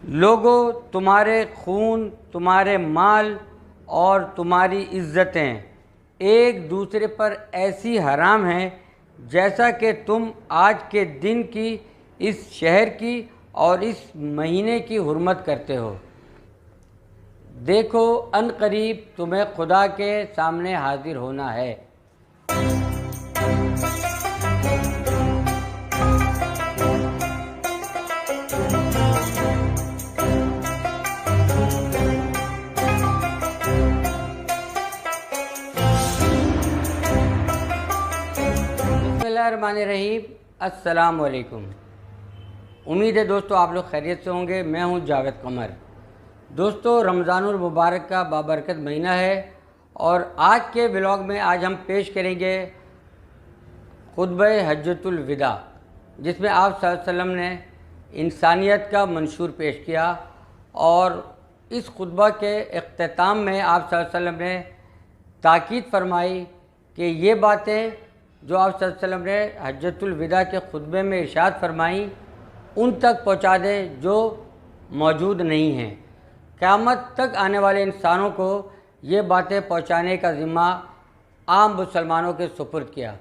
لوگوں، تمہارے خون، تمہارے مال اور تمہاری عزتیں ایک دوسرے پر ایسی حرام ہیں جیسا کہ تم آج کے دن کی، اس شہر کی اور اس مہینے کی حرمت کرتے ہو۔ دیکھو ان قریب تمہیں خدا کے سامنے حاضر ہونا ہے۔ بسم اللہ الرحمن الرحیم۔ السلام علیکم۔ امید ہے دوستو آپ لوگ خیریت سے ہوں گے۔ میں ہوں جاوید قمر۔ دوستو رمضان المبارک کا بابرکت مہینہ ہے اور آج کے ولاگ میں ہم پیش کریں گے خطبہ حجۃ الوداع، جس میں آپ صلی اللہ علیہ وسلم نے انسانیت کا منشور پیش کیا، اور اس خطبہ کے اختتام میں آپ صلی اللہ علیہ وسلم نے تاکید فرمائی کہ یہ باتیں جو آپ صلی اللہ علیہ وسلم نے حجۃ الوداع کے خطبے میں ارشاد فرمائیں ان تک پہنچا دیں جو موجود نہیں ہیں۔ قیامت تک آنے والے انسانوں کو یہ باتیں پہنچانے کا ذمہ عام مسلمانوں کے سپرد کیا۔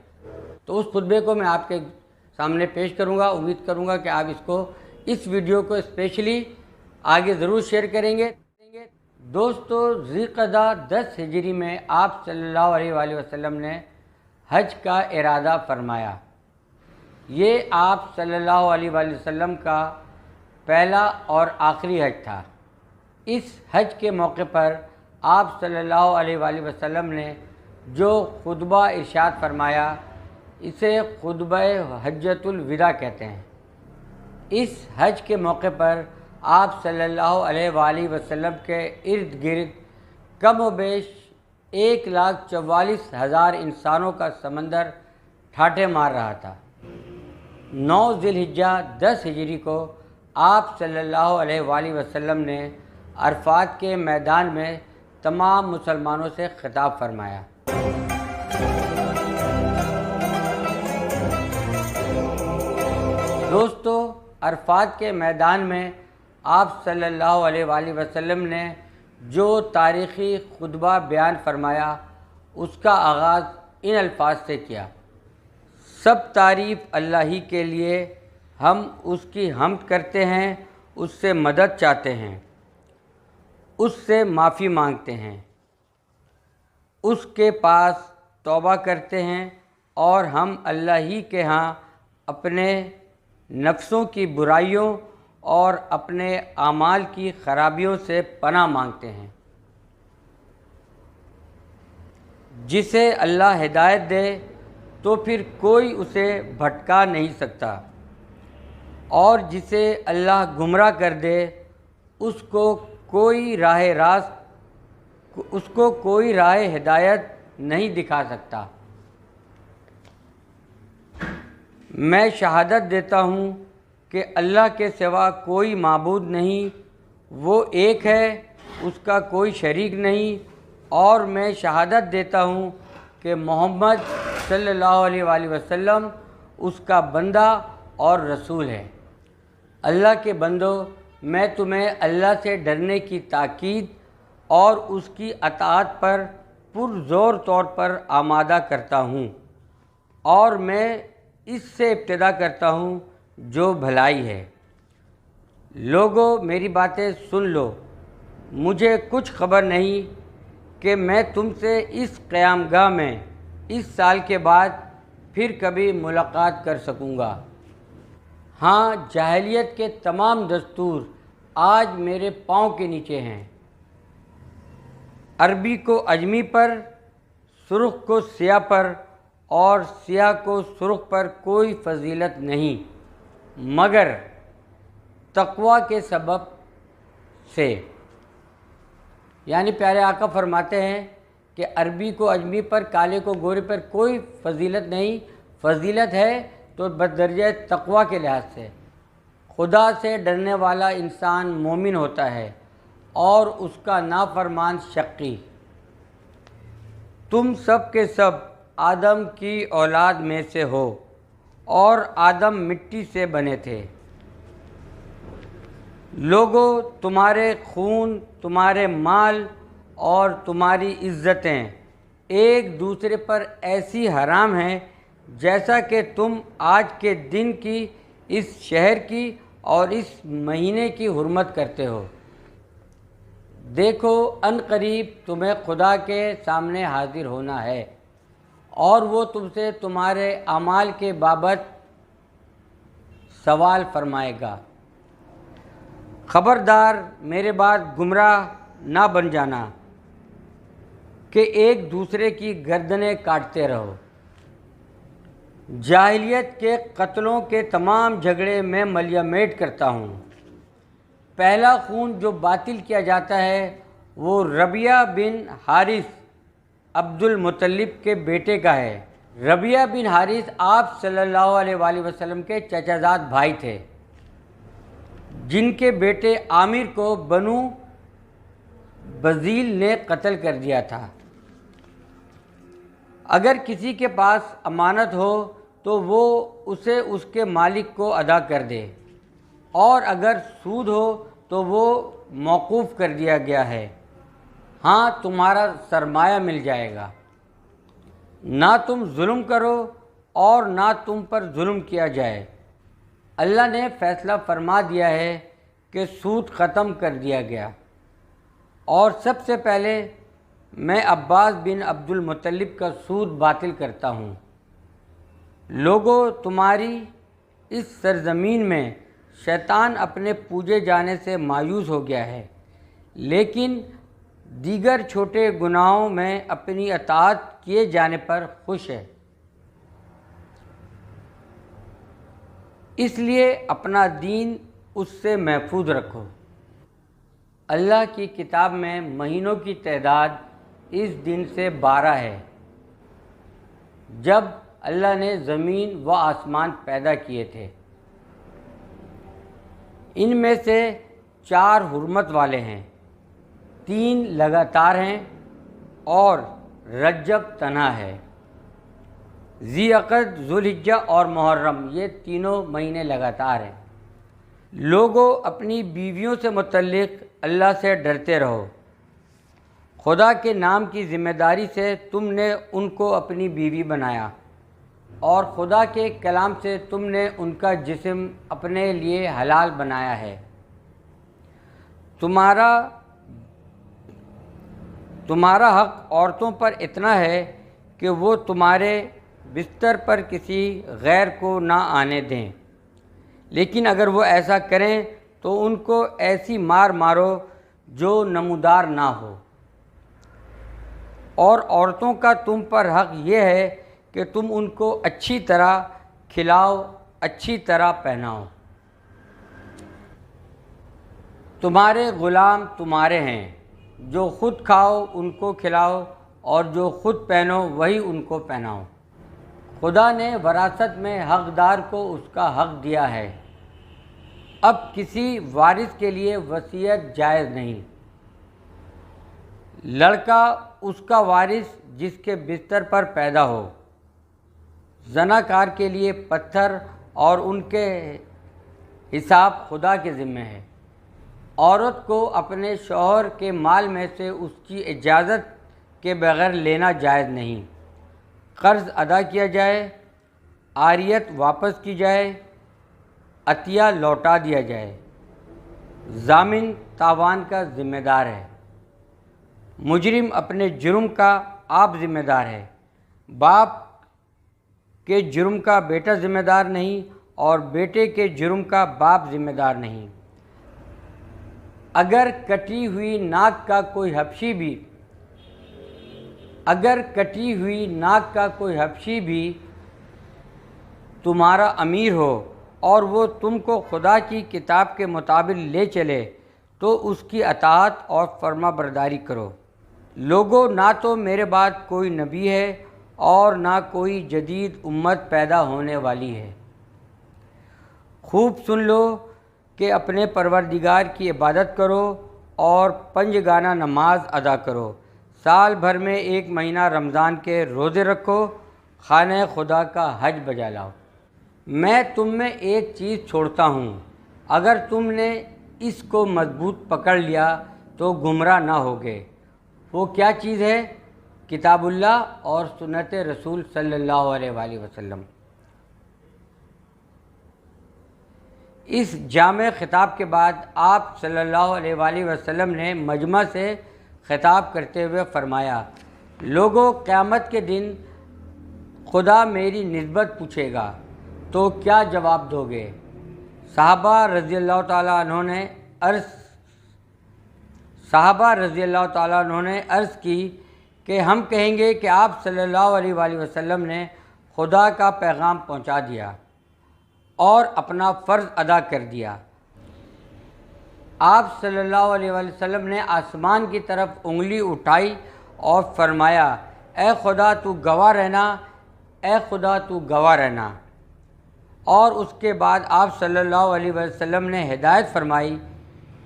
تو اس خطبے کو میں آپ کے سامنے پیش کروں گا۔ امید کروں گا کہ آپ اس ویڈیو کو اسپیشلی آگے ضرور شیئر کریں گے۔ دوستو ذی القعدہ 10 ہجری میں آپ صلی اللہ علیہ وآلہ وسلم نے حج کا ارادہ فرمایا۔ یہ آپ صلی اللہ علیہ وآلہ وسلم کا پہلا اور آخری حج تھا۔ اس حج کے موقع پر آپ صلی اللہ علیہ وآلہ وسلم نے جو خطبہ ارشاد فرمایا اسے خطبہ حجۃ الوداع کہتے ہیں۔ اس حج کے موقع پر آپ صلی اللہ علیہ وآلہ وسلم کے ارد گرد کم و بیش 1,44,000 انسانوں کا سمندر ٹھاٹھے مار رہا تھا۔ 9 ذی الحجہ 10 ہجری کو آپ صلی اللہ علیہ وآلہ وسلم نے عرفات کے میدان میں تمام مسلمانوں سے خطاب فرمایا۔ دوستو عرفات کے میدان میں آپ صلی اللہ علیہ وآلہ وسلم نے جو تاریخی خطبہ بیان فرمایا اس کا آغاز ان الفاظ سے کیا: سب تعریف اللہ ہی کے لیے، ہم اس کی حمد کرتے ہیں، اس سے مدد چاہتے ہیں، اس سے معافی مانگتے ہیں، اس کے پاس توبہ کرتے ہیں، اور ہم اللہ ہی کے ہاں اپنے نفسوں کی برائیوں اور اپنے اعمال کی خرابیوں سے پناہ مانگتے ہیں۔ جسے اللہ ہدایت دے تو پھر کوئی اسے بھٹکا نہیں سکتا، اور جسے اللہ گمراہ کر دے اس کو کوئی راہ ہدایت نہیں دکھا سکتا۔ میں شہادت دیتا ہوں کہ اللہ کے سوا کوئی معبود نہیں، وہ ایک ہے، اس کا کوئی شریک نہیں، اور میں شہادت دیتا ہوں کہ محمد صلی اللہ علیہ وآلہ وسلم اس کا بندہ اور رسول ہے۔ اللہ کے بندو، میں تمہیں اللہ سے ڈرنے کی تاکید اور اس کی اطاعت پر پرزور طور پر آمادہ کرتا ہوں، اور میں اس سے ابتدا کرتا ہوں جو بھلائی ہے۔ لوگوں میری باتیں سن لو، مجھے کچھ خبر نہیں کہ میں تم سے اس قیام گاہ میں اس سال کے بعد پھر کبھی ملاقات کر سکوں گا۔ ہاں، جاہلیت کے تمام دستور آج میرے پاؤں کے نیچے ہیں۔ عربی کو عجمی پر، سرخ کو سیاہ پر، اور سیاہ کو سرخ پر کوئی فضیلت نہیں مگر تقوی کے سبب سے۔ یعنی پیارے آقا فرماتے ہیں کہ عربی کو عجمی پر، کالے کو گورے پر کوئی فضیلت نہیں، فضیلت ہے تو بدرجہ تقوی کے لحاظ سے۔ خدا سے ڈرنے والا انسان مومن ہوتا ہے اور اس کا نافرمان شقی۔ تم سب کے سب آدم کی اولاد میں سے ہو، اور آدم مٹی سے بنے تھے۔ لوگوں، تمہارے خون، تمہارے مال اور تمہاری عزتیں ایک دوسرے پر ایسی حرام ہیں جیسا کہ تم آج کے دن کی، اس شہر کی اور اس مہینے کی حرمت کرتے ہو۔ دیکھو، ان قریب تمہیں خدا کے سامنے حاضر ہونا ہے اور وہ تم سے تمہارے اعمال کے بابت سوال فرمائے گا۔ خبردار، میرے بعد گمراہ نہ بن جانا کہ ایک دوسرے کی گردنیں کاٹتے رہو۔ جاہلیت کے قتلوں کے تمام جھگڑے میں ملیامیٹ کرتا ہوں۔ پہلا خون جو باطل کیا جاتا ہے وہ ربیعہ بن حارث عبد المطلب کے بیٹے کا ہے۔ ربیعہ بن حارث آپ صلی اللہ علیہ وآلہ وسلم کے چچا زاد بھائی تھے، جن کے بیٹے عامر کو بنو بزیل نے قتل کر دیا تھا۔ اگر کسی کے پاس امانت ہو تو وہ اسے اس کے مالک کو ادا کر دے، اور اگر سود ہو تو وہ موقوف کر دیا گیا ہے۔ ہاں، تمہارا سرمایہ مل جائے گا۔ نہ تم ظلم کرو اور نہ تم پر ظلم کیا جائے۔ اللہ نے فیصلہ فرما دیا ہے کہ سود ختم کر دیا گیا، اور سب سے پہلے میں عباس بن عبد المطلب کا سود باطل کرتا ہوں۔ لوگوں، تمہاری اس سرزمین میں شیطان اپنے پوجے جانے سے مایوس ہو گیا ہے، لیکن دیگر چھوٹے گناہوں میں اپنی اطاعت کیے جانے پر خوش ہے۔ اس لیے اپنا دین اس سے محفوظ رکھو۔ اللہ کی کتاب میں مہینوں کی تعداد اس دن سے 12 ہے، جب اللہ نے زمین و آسمان پیدا کیے تھے۔ ان میں سے 4 حرمت والے ہیں، 3 لگاتار ہیں اور رجب تنہا ہے۔ ذی القعدہ، ذوالحجہ اور محرم، یہ تینوں مہینے لگاتار ہیں۔ لوگوں، اپنی بیویوں سے متعلق اللہ سے ڈرتے رہو۔ خدا کے نام کی ذمہ داری سے تم نے ان کو اپنی بیوی بنایا، اور خدا کے کلام سے تم نے ان کا جسم اپنے لیے حلال بنایا ہے۔ تمہارا حق عورتوں پر اتنا ہے کہ وہ تمہارے بستر پر کسی غیر کو نہ آنے دیں، لیکن اگر وہ ایسا کریں تو ان کو ایسی مار مارو جو نمودار نہ ہو۔ اور عورتوں کا تم پر حق یہ ہے کہ تم ان کو اچھی طرح کھلاؤ، اچھی طرح پہناؤ۔ تمہارے غلام تمہارے ہیں، جو خود کھاؤ ان کو کھلاؤ، اور جو خود پہنو وہی ان کو پہناؤ۔ خدا نے وراثت میں حقدار کو اس کا حق دیا ہے۔ اب کسی وارث کے لیے وصیت جائز نہیں۔ لڑکا اس کا وارث جس کے بستر پر پیدا ہو۔ زناکار کے لیے پتھر اور ان کے حساب خدا کے ذمہ ہے۔ عورت کو اپنے شوہر کے مال میں سے اس کی اجازت کے بغیر لینا جائز نہیں۔ قرض ادا کیا جائے، عاریت واپس کی جائے، عطیہ لوٹا دیا جائے۔ ضامن تاوان کا ذمہ دار ہے۔ مجرم اپنے جرم کا آپ ذمہ دار ہے۔ باپ کے جرم کا بیٹا ذمہ دار نہیں، اور بیٹے کے جرم کا باپ ذمہ دار نہیں۔ اگر کٹی ہوئی ناک کا کوئی حبشی بھی تمہارا امیر ہو اور وہ تم کو خدا کی کتاب کے مطابق لے چلے تو اس کی اطاعت اور فرما برداری کرو۔ لوگوں، نہ تو میرے بعد کوئی نبی ہے اور نہ کوئی جدید امت پیدا ہونے والی ہے۔ خوب سن لو کہ اپنے پروردگار کی عبادت کرو اور 5 گانا نماز ادا کرو۔ سال بھر میں 1 مہینہ رمضان کے روزے رکھو، خانہ خدا کا حج بجا لاؤ۔ میں تم میں ایک چیز چھوڑتا ہوں، اگر تم نے اس کو مضبوط پکڑ لیا تو گمراہ نہ ہوگے۔ وہ کیا چیز ہے؟ کتاب اللہ اور سنت رسول صلی اللہ علیہ وآلہ وسلم۔ اس جامع خطاب کے بعد آپ صلی اللہ علیہ وآلہ وسلم نے مجمع سے خطاب کرتے ہوئے فرمایا، لوگوں، قیامت کے دن خدا میری نسبت پوچھے گا تو کیا جواب دو گے؟ صحابہ رضی اللہ تعالیٰ عنہ نے عرض کی کہ ہم کہیں گے کہ آپ صلی اللہ علیہ وآلہ وسلم نے خدا کا پیغام پہنچا دیا اور اپنا فرض ادا کر دیا۔ آپ صلی اللہ علیہ وآلہ وسلم نے آسمان کی طرف انگلی اٹھائی اور فرمایا، اے خدا تو گواہ رہنا، اے خدا تو گواہ رہنا۔ اور اس کے بعد آپ صلی اللہ علیہ وسلم نے ہدایت فرمائی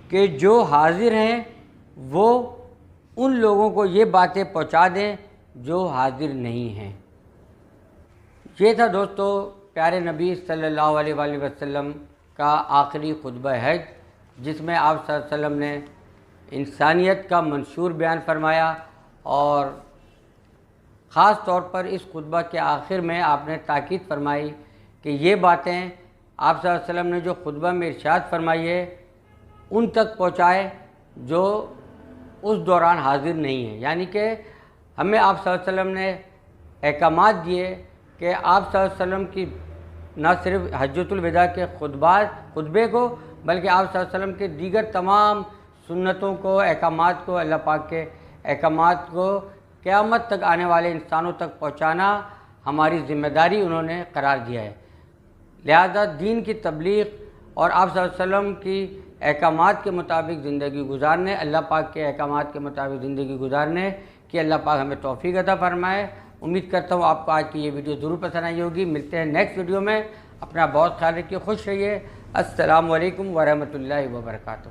کہ جو حاضر ہیں وہ ان لوگوں کو یہ باتیں پہنچا دیں جو حاضر نہیں ہیں۔ یہ تھا دوستو پیارے نبی صلی اللہ علیہ وآلہ وسلم کا آخری خطبہ حج، جس میں آپ صلی اللہ علیہ وسلم نے انسانیت کا منشور بیان فرمایا، اور خاص طور پر اس خطبہ کے آخر میں آپ نے تاکید فرمائی کہ یہ باتیں آپ صلی اللہ علیہ وسلم نے جو خطبہ میں ارشاد فرمائی ہے ان تک پہنچائے جو اس دوران حاضر نہیں ہیں۔ یعنی کہ ہمیں آپ صلی اللہ علیہ وسلم نے احکامات دیے کہ آپ صلی اللہ علیہ وسلم کی نہ صرف حجۃ الوداع کے خطبے کو بلکہ آپ صلی اللہ علیہ وسلم کے دیگر تمام سنتوں کو، احکامات کو، اللہ پاک کے احکامات کو قیامت تک آنے والے انسانوں تک پہنچانا ہماری ذمہ داری انہوں نے قرار دیا ہے۔ لہذا دین کی تبلیغ اور آپ صلی اللہ علیہ وسلم کی احکامات کے مطابق زندگی گزارنے، اللہ پاک کے احکامات کے مطابق زندگی گزارنے کی اللہ پاک ہمیں توفیق عطا فرمائے۔ امید کرتا ہوں آپ کو آج کی یہ ویڈیو ضرور پسند آئی ہوگی۔ ملتے ہیں نیکسٹ ویڈیو میں۔ اپنا بہت خیال رکھیے، خوش رہیے۔ السلام علیکم ورحمۃ اللہ وبرکاتہ۔